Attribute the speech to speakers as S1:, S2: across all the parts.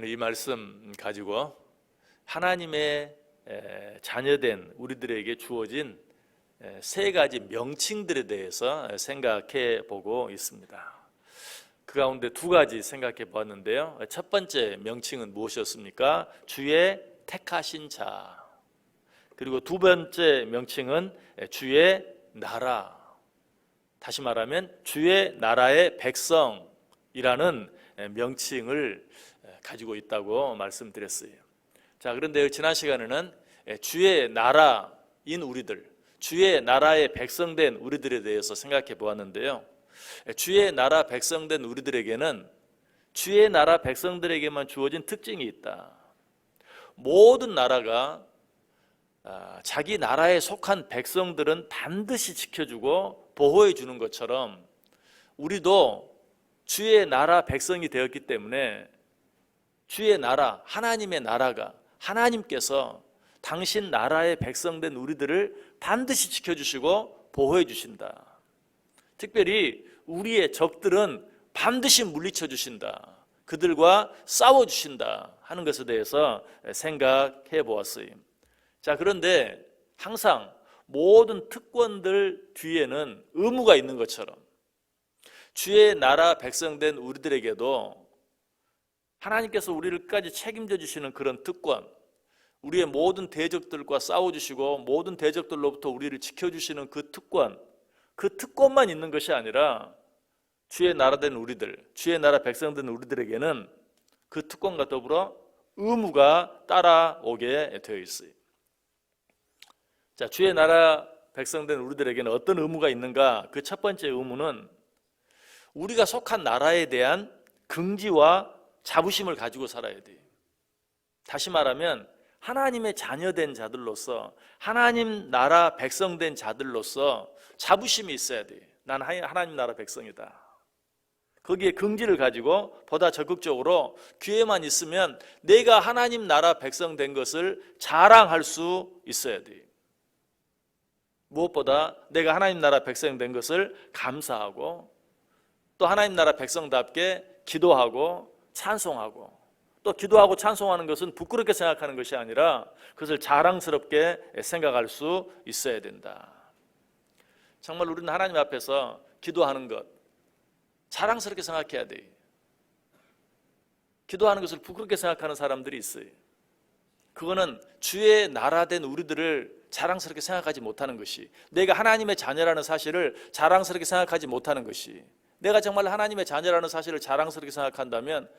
S1: 이 말씀 가지고 하나님의 자녀된 우리들에게 주어진 세 가지 명칭들에 대해서 생각해 보고 있습니다. 그 가운데 두 가지 생각해 보았는데요. 첫 번째 명칭은 무엇이었습니까? 주의 택하신 자. 그리고 두 번째 명칭은 주의 나라. 다시 말하면 주의 나라의 백성이라는 명칭을 가지고 있다고 말씀드렸어요. 자, 그런데 지난 시간에는 주의 나라인 우리들, 주의 나라의 백성된 우리들에 대해서 생각해 보았는데요. 주의 나라 백성된 우리들에게는 주의 나라 백성들에게만 주어진 특징이 있다. 모든 나라가 자기 나라에 속한 백성들은 반드시 지켜주고 보호해 주는 것처럼 우리도 주의 나라 백성이 되었기 때문에 주의 나라, 하나님의 나라가 하나님께서 당신 나라의 백성된 우리들을 반드시 지켜주시고 보호해 주신다. 특별히 우리의 적들은 반드시 물리쳐 주신다. 그들과 싸워 주신다 하는 것에 대해서 생각해 보았어요. 자, 그런데 항상 모든 특권들 뒤에는 의무가 있는 것처럼 주의 나라 백성된 우리들에게도 하나님께서 우리를 끝까지 책임져 주시는 그런 특권, 우리의 모든 대적들과 싸워주시고 모든 대적들로부터 우리를 지켜주시는 그 특권만 있는 것이 아니라 주의 나라된 우리들, 주의 나라 백성된 우리들에게는 그 특권과 더불어 의무가 따라오게 되어 있어요. 자, 주의 나라 백성된 우리들에게는 어떤 의무가 있는가? 그 첫 번째 의무는 우리가 속한 나라에 대한 긍지와 자부심을 가지고 살아야 돼요. 다시 말하면 하나님의 자녀된 자들로서, 하나님 나라 백성된 자들로서 자부심이 있어야 돼요. 난 하나님 나라 백성이다. 거기에 긍지를 가지고 보다 적극적으로 기회만 있으면 내가 하나님 나라 백성된 것을 자랑할 수 있어야 돼요. 무엇보다 내가 하나님 나라 백성된 것을 감사하고 또 하나님 나라 백성답게 기도하고 찬송하고, 또 기도하고 찬송하는 것은 부끄럽게 생각하는 것이 아니라 그것을 자랑스럽게 생각할 수 있어야 된다. 정말 우리는 하나님 앞에서 기도하는 것 자랑스럽게 생각해야 돼요. 기도하는 것을 부끄럽게 생각하는 사람들이 있어요. 그거는 주의 나라된 우리들을 자랑스럽게 생각하지 못하는 것이, 내가 하나님의 자녀라는 사실을 자랑스럽게 생각하지 못하는 것이, 내가 정말 하나님의 자녀라는 사실을 자랑스럽게 생각한다면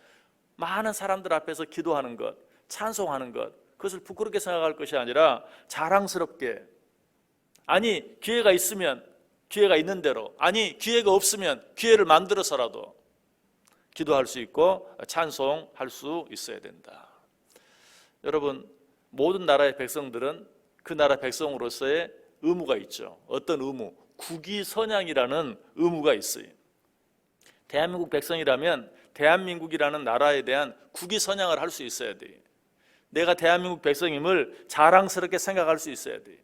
S1: 많은 사람들 앞에서 기도하는 것, 찬송하는 것, 그것을 부끄럽게 생각할 것이 아니라 자랑스럽게, 아니 기회가 있으면 기회가 있는 대로, 아니 기회가 없으면 기회를 만들어서라도 기도할 수 있고 찬송할 수 있어야 된다. 여러분, 모든 나라의 백성들은 그 나라 백성으로서의 의무가 있죠. 어떤 의무? 국위선양이라는 의무가 있어요. 대한민국 백성이라면 대한민국이라는 나라에 대한 국위선양을 할 수 있어야 돼요. 내가 대한민국 백성임을 자랑스럽게 생각할 수 있어야 돼요.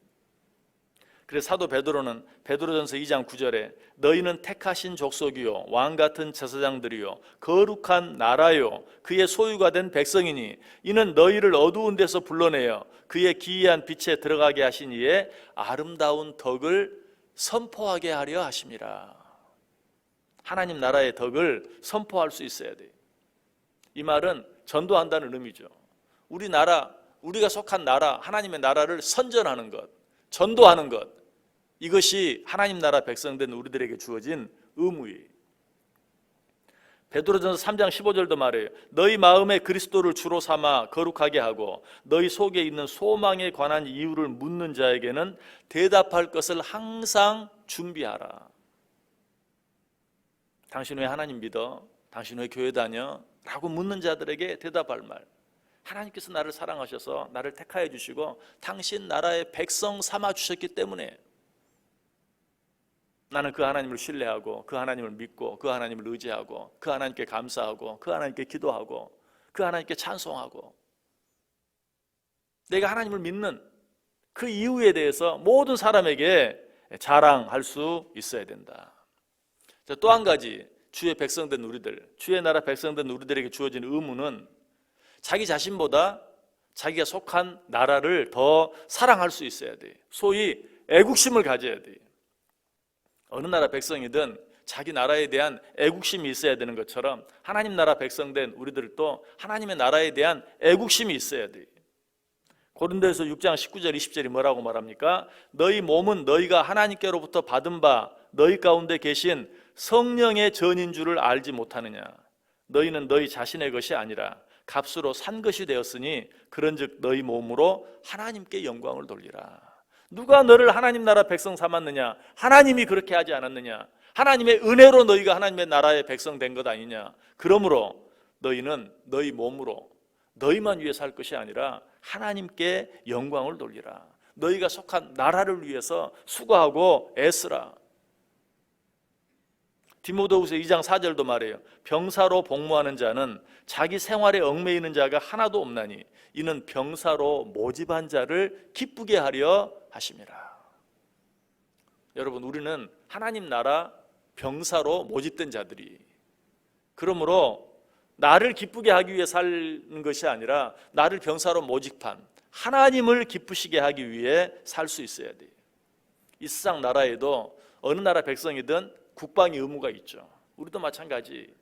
S1: 그래서 사도 베드로는 베드로전서 2장 9절에 너희는 택하신 족속이요 왕같은 제사장들이요 거룩한 나라요 그의 소유가 된 백성이니 이는 너희를 어두운 데서 불러내어 그의 기이한 빛에 들어가게 하신 이의 아름다운 덕을 선포하게 하려 하심이라. 하나님 나라의 덕을 선포할 수 있어야 돼요. 이 말은 전도한다는 의미죠. 우리 나라, 우리가 속한 나라, 하나님의 나라를 선전하는 것, 전도하는 것, 이것이 하나님 나라 백성된 우리들에게 주어진 의무예요. 베드로전서 3장 15절도 말해요. 너희 마음에 그리스도를 주로 삼아 거룩하게 하고 너희 속에 있는 소망에 관한 이유를 묻는 자에게는 대답할 것을 항상 준비하라. 당신 왜 하나님 믿어? 당신 왜 교회 다녀? 라고 묻는 자들에게 대답할 말. 하나님께서 나를 사랑하셔서 나를 택하여 주시고 당신 나라의 백성 삼아 주셨기 때문에 나는 그 하나님을 신뢰하고 그 하나님을 믿고 그 하나님을 의지하고 그 하나님께 감사하고 그 하나님께 기도하고 그 하나님께 찬송하고, 내가 하나님을 믿는 그 이유에 대해서 모든 사람에게 자랑할 수 있어야 된다. 또 한 가지, 주의 백성된 우리들, 주의 나라 백성된 우리들에게 주어진 의무는 자기 자신보다 자기가 속한 나라를 더 사랑할 수 있어야 돼. 소위 애국심을 가져야 돼. 어느 나라 백성이든 자기 나라에 대한 애국심이 있어야 되는 것처럼 하나님 나라 백성된 우리들도 하나님의 나라에 대한 애국심이 있어야 돼. 고린도에서 6장 19절 20절이 뭐라고 말합니까? 너희 몸은 너희가 하나님께로부터 받은 바 너희 가운데 계신 성령의 전인 줄을 알지 못하느냐. 너희는 너희 자신의 것이 아니라 값으로 산 것이 되었으니 그런즉 너희 몸으로 하나님께 영광을 돌리라. 누가 너를 하나님 나라 백성 삼았느냐? 하나님이 그렇게 하지 않았느냐? 하나님의 은혜로 너희가 하나님의 나라의 백성 된 것 아니냐? 그러므로 너희는 너희 몸으로 너희만 위해 살 것이 아니라 하나님께 영광을 돌리라. 너희가 속한 나라를 위해서 수고하고 애쓰라. 디모데후서 2장 4절도 말해요. 병사로 복무하는 자는 자기 생활에 얽매이는 자가 하나도 없나니 이는 병사로 모집한 자를 기쁘게 하려 하심이라. 여러분, 우리는 하나님 나라 병사로 모집된 자들이, 그러므로 나를 기쁘게 하기 위해 사는 것이 아니라 나를 병사로 모집한 하나님을 기쁘시게 하기 위해 살 수 있어야 돼요. 이 세상 나라에도 어느 나라 백성이든 국방의 의무가 있죠. 우리도 마찬가지.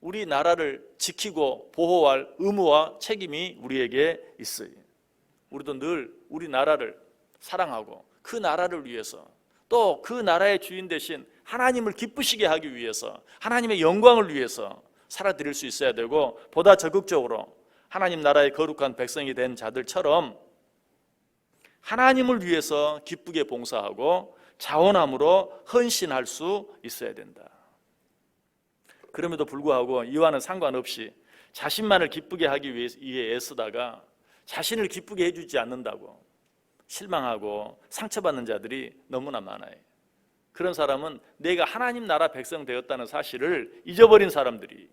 S1: 우리 나라를 지키고 보호할 의무와 책임이 우리에게 있어요. 우리도 늘 우리 나라를 사랑하고 그 나라를 위해서, 또 그 나라의 주인 대신 하나님을 기쁘시게 하기 위해서, 하나님의 영광을 위해서 살아드릴 수 있어야 되고, 보다 적극적으로 하나님 나라의 거룩한 백성이 된 자들처럼 하나님을 위해서 기쁘게 봉사하고 자원함으로 헌신할 수 있어야 된다. 그럼에도 불구하고 이와는 상관없이 자신만을 기쁘게 하기 위해 애쓰다가 자신을 기쁘게 해주지 않는다고 실망하고 상처받는 자들이 너무나 많아요. 그런 사람은 내가 하나님 나라 백성 되었다는 사실을 잊어버린 사람들이,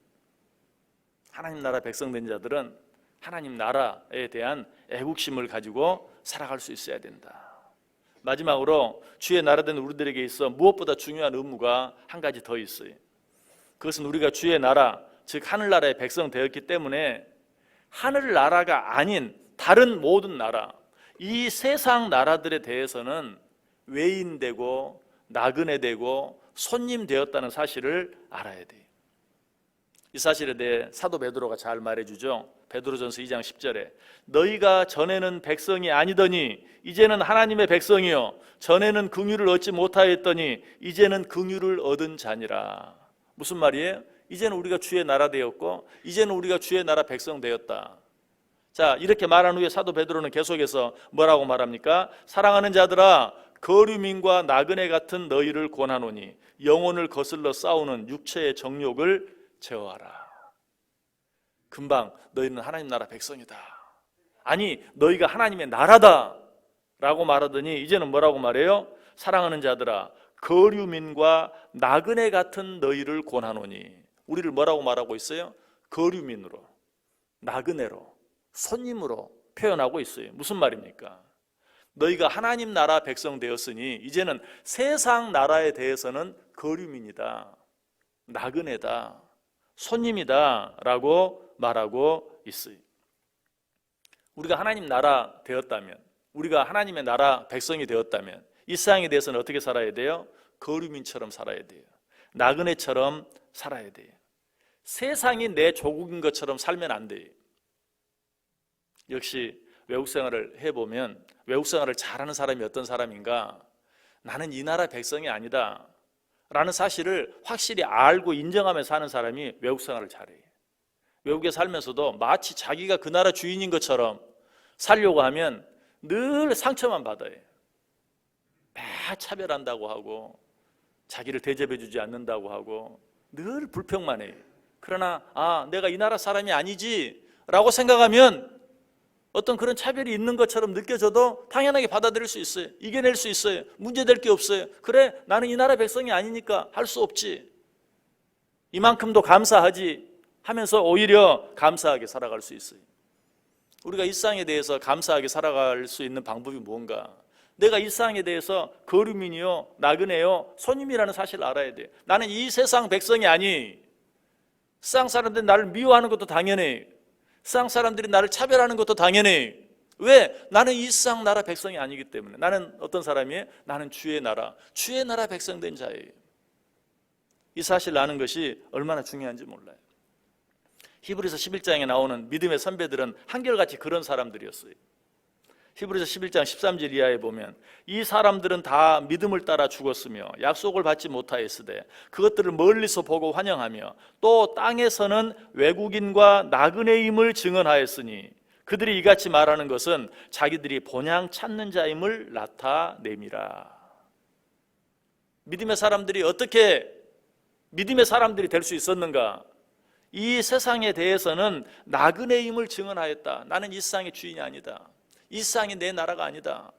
S1: 하나님 나라 백성 된 자들은 하나님 나라에 대한 애국심을 가지고 살아갈 수 있어야 된다. 마지막으로 주의 나라 된 우리들에게 있어 무엇보다 중요한 의무가 한 가지 더 있어요. 그것은 우리가 주의 나라, 즉 하늘나라의 백성 되었기 때문에 하늘나라가 아닌 다른 모든 나라, 이 세상 나라들에 대해서는 외인되고 나그네되고 손님 되었다는 사실을 알아야 돼요. 이 사실에 대해 사도 베드로가 잘 말해주죠. 베드로전서 2장 10절에 너희가 전에는 백성이 아니더니 이제는 하나님의 백성이요 전에는 긍휼을 얻지 못하였더니 이제는 긍휼을 얻은 자니라. 무슨 말이에요? 이제는 우리가 주의 나라 되었고 이제는 우리가 주의 나라 백성 되었다. 자, 이렇게 말한 후에 사도 베드로는 계속해서 뭐라고 말합니까? 사랑하는 자들아, 거류민과 나그네 같은 너희를 권하노니 영혼을 거슬러 싸우는 육체의 정욕을 제어하라. 금방 너희는 하나님 나라 백성이다, 아니 너희가 하나님의 나라다 라고 말하더니 이제는 뭐라고 말해요? 사랑하는 자들아, 거류민과 나그네 같은 너희를 권하노니. 우리를 뭐라고 말하고 있어요? 거류민으로, 나그네로, 손님으로 표현하고 있어요. 무슨 말입니까? 너희가 하나님 나라 백성 되었으니 이제는 세상 나라에 대해서는 거류민이다, 나그네다, 손님이다 라고 말하고 있어요. 우리가 하나님 나라 되었다면, 우리가 하나님의 나라 백성이 되었다면 이 세상에 대해서는 어떻게 살아야 돼요? 거류민처럼 살아야 돼요. 나그네처럼 살아야 돼요. 세상이 내 조국인 것처럼 살면 안 돼요. 역시 외국 생활을 해보면 외국 생활을 잘하는 사람이 어떤 사람인가? 나는 이 나라 백성이 아니다 라는 사실을 확실히 알고 인정하며 사는 사람이 외국 생활을 잘해요. 외국에 살면서도 마치 자기가 그 나라 주인인 것처럼 살려고 하면 늘 상처만 받아요. 매 차별한다고 하고 자기를 대접해주지 않는다고 하고 늘 불평만 해요. 그러나 내가 이 나라 사람이 아니지 라고 생각하면 어떤 그런 차별이 있는 것처럼 느껴져도 당연하게 받아들일 수 있어요. 이겨낼 수 있어요. 문제될 게 없어요. 그래, 나는 이 나라 백성이 아니니까 할 수 없지, 이만큼도 감사하지 하면서 오히려 감사하게 살아갈 수 있어요. 우리가 일상에 대해서 감사하게 살아갈 수 있는 방법이 뭔가? 내가 일상에 대해서 거류민이요, 나그네요, 손님이라는 사실을 알아야 돼요. 나는 이 세상 백성이 아니. 세상 사람들이 나를 미워하는 것도 당연해. 세상 사람들이 나를 차별하는 것도 당연히. 왜? 나는 이 세상 나라 백성이 아니기 때문에. 나는 어떤 사람이에요? 나는 주의 나라 백성된 자예요. 이 사실을 아는 것이 얼마나 중요한지 몰라요. 히브리서 11장에 나오는 믿음의 선배들은 한결같이 그런 사람들이었어요. 히브리서 11장 13절 이하에 보면 이 사람들은 다 믿음을 따라 죽었으며 약속을 받지 못하였으되 그것들을 멀리서 보고 환영하며 또 땅에서는 외국인과 나그네임을 증언하였으니 그들이 이같이 말하는 것은 자기들이 본향 찾는 자임을 나타냄이라. 믿음의 사람들이 어떻게 믿음의 사람들이 될 수 있었는가? 이 세상에 대해서는 나그네임을 증언하였다. 나는 이 세상의 주인이 아니다. 이 세상이 내 나라가 아니다.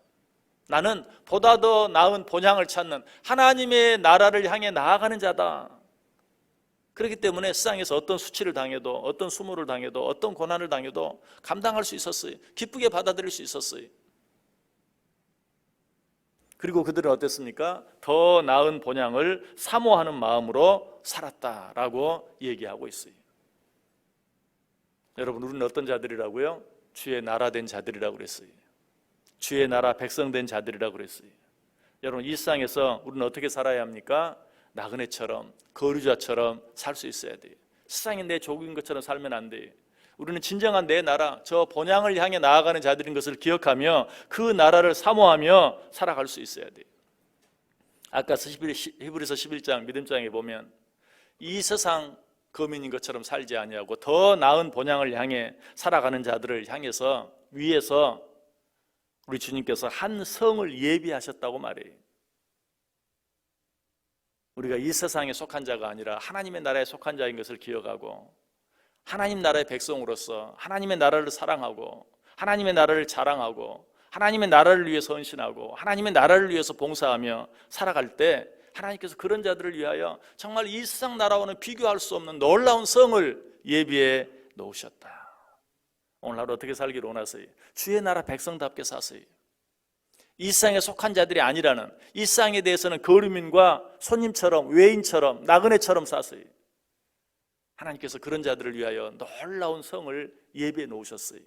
S1: 나는 보다 더 나은 본향을 찾는 하나님의 나라를 향해 나아가는 자다. 그렇기 때문에 세상에서 어떤 수치를 당해도, 어떤 수모를 당해도, 어떤 고난을 당해도 감당할 수 있었어요. 기쁘게 받아들일 수 있었어요. 그리고 그들은 어땠습니까? 더 나은 본향을 사모하는 마음으로 살았다라고 얘기하고 있어요. 여러분, 우리는 어떤 자들이라고요? 주의 나라 된 자들이라고 그랬어요. 주의 나라 백성 된 자들이라고 그랬어요. 여러분, 이 세상에서 우리는 어떻게 살아야 합니까? 나그네처럼, 거류자처럼 살 수 있어야 돼요. 세상이 내 조국인 것처럼 살면 안 돼요. 우리는 진정한 내 나라, 저 본향을 향해 나아가는 자들인 것을 기억하며 그 나라를 사모하며 살아갈 수 있어야 돼요. 아까 히브리서 11장 믿음장에 보면 이 세상 거민인 것처럼 살지 아니하고 더 나은 본향을 향해 살아가는 자들을 향해서 위에서 우리 주님께서 한 성을 예비하셨다고 말해요. 우리가 이 세상에 속한 자가 아니라 하나님의 나라에 속한 자인 것을 기억하고 하나님 나라의 백성으로서 하나님의 나라를 사랑하고 하나님의 나라를 자랑하고 하나님의 나라를 위해서 헌신하고 하나님의 나라를 위해서 봉사하며 살아갈 때 하나님께서 그런 자들을 위하여 정말 이 세상 나라와는 비교할 수 없는 놀라운 성을 예비해 놓으셨다. 오늘 하루 어떻게 살기를 원하세요? 주의 나라 백성답게 사세요. 이 세상에 속한 자들이 아니라는, 이 세상에 대해서는 거류민과 손님처럼, 외인처럼, 나그네처럼 사세요. 하나님께서 그런 자들을 위하여 놀라운 성을 예비해 놓으셨어요.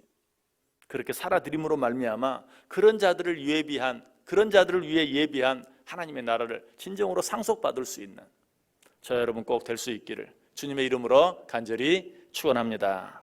S1: 그렇게 살아드림으로 말미암아 그런 자들을 위해 예비한 하나님의 나라를 진정으로 상속받을 수 있는 저 여러분 꼭 될 수 있기를 주님의 이름으로 간절히 축원합니다.